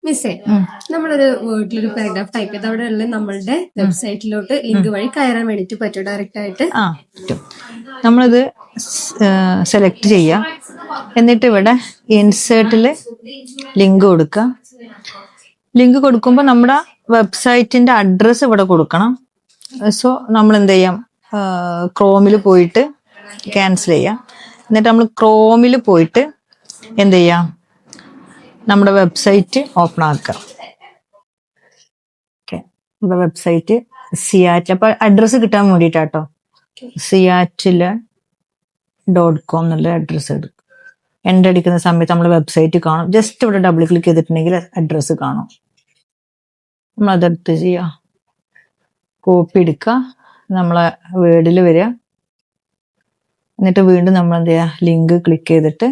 മിസ്സേ, നമ്മളൊരു വേർഡിലൊരു paragraph type ചെയ്ത് അവിടെ ഉള്ള നമ്മളുടെ വെബ്സൈറ്റിലോട്ട് ലിങ്ക് വഴി കയറാൻ വേണ്ടിട്ട് പറ്റും ഡയറക്റ്റ് ആയിട്ട്? പറ്റും. നമ്മളിത് സെലക്ട് ചെയ്യാം. എന്നിട്ട് ഇവിടെ ഇൻസേർട്ടിൽ ലിങ്ക് കൊടുക്കുക. ലിങ്ക് കൊടുക്കുമ്പോൾ നമ്മുടെ വെബ്സൈറ്റിന്റെ അഡ്രസ്സ് ഇവിടെ കൊടുക്കണം. സോ നമ്മൾ എന്ത് ചെയ്യാം, ക്രോമിൽ പോയിട്ട് ക്യാൻസൽ ചെയ്യാം. എന്നിട്ട് നമ്മൾ ക്രോമിൽ പോയിട്ട് എന്ത് ചെയ്യാം, നമ്മുടെ വെബ്സൈറ്റ് ഓപ്പൺ ആക്കുക. ഓക്കെ, നമ്മുടെ വെബ്സൈറ്റ് സിയാറ്റിൽ, അപ്പൊ അഡ്രസ്സ് കിട്ടാൻ വേണ്ടിയിട്ടാട്ടോ, siatil.com എന്നുള്ള അഡ്രസ്സ് എടുക്കും. എൻ്റർ അടിക്കുന്ന സമയത്ത് നമ്മൾ വെബ്സൈറ്റ് കാണും. ജസ്റ്റ് ഇവിടെ ഡബിൾ ക്ലിക്ക് ചെയ്തിട്ടുണ്ടെങ്കിൽ അഡ്രസ്സ് കാണും. നമ്മൾ അതെടുത്ത് ചെയ്യുക, കോപ്പി എടുക്കുക, നമ്മളെ വേർഡിൽ വരിക. എന്നിട്ട് വീണ്ടും നമ്മൾ എന്ത് ചെയ്യുക, ലിങ്ക് ക്ലിക്ക് ചെയ്തിട്ട്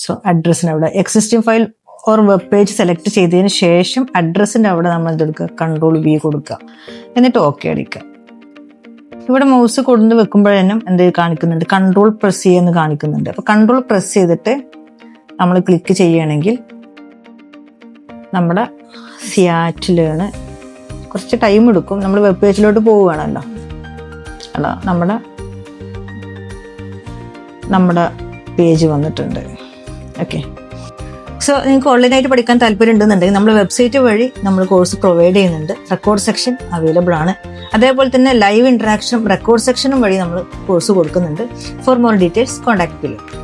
സോ അഡ്രസ്സിന് അവിടെ existing file or web page select ചെയ്തതിന് ശേഷം അഡ്രസ്സിന്റെ അവിടെ നമ്മൾ എന്തെടുക്കുക, Ctrl+V കൊടുക്കുക. എന്നിട്ട് ഓക്കെ അടിക്കുക. ഇവിടെ മൗസ് കൊണ്ടു വെക്കുമ്പോഴേനും എന്ത് കാണിക്കുന്നുണ്ട്, കൺട്രോൾ പ്രസ് ചെയ്യുമെന്ന് കാണിക്കുന്നുണ്ട്. അപ്പൊ കൺട്രോൾ പ്രസ് ചെയ്തിട്ട് നമ്മൾ ക്ലിക്ക് ചെയ്യുകയാണെങ്കിൽ നമ്മുടെ സിയാറ്റിലാണ്. കുറച്ച് ടൈം എടുക്കും, നമ്മൾ വെബ് പേജിലോട്ട് പോവുകയാണല്ലോ. അല്ല, നമ്മുടെ പേജ് വന്നിട്ടുണ്ട്. ഓക്കെ, സോ നിങ്ങൾക്ക് ഓൺലൈനായിട്ട് പഠിക്കാൻ താല്പര്യം ഉണ്ടെന്നുണ്ടെങ്കിൽ നമ്മുടെ വെബ്സൈറ്റ് വഴി നമ്മൾ കോഴ്സ് പ്രൊവൈഡ് ചെയ്യുന്നുണ്ട്. റെക്കോർഡ് സെക്ഷൻ അവൈലബിൾ ആണ്. അതേപോലെ തന്നെ ലൈവ് ഇന്ററാക്ഷനും റെക്കോർഡ് സെക്ഷനും വഴി നമ്മൾ കോഴ്സ് കൊടുക്കുന്നുണ്ട്. ഫോർ മോർ ഡീറ്റെയിൽസ് കോൺടാക്ട് ചെയ്യുക.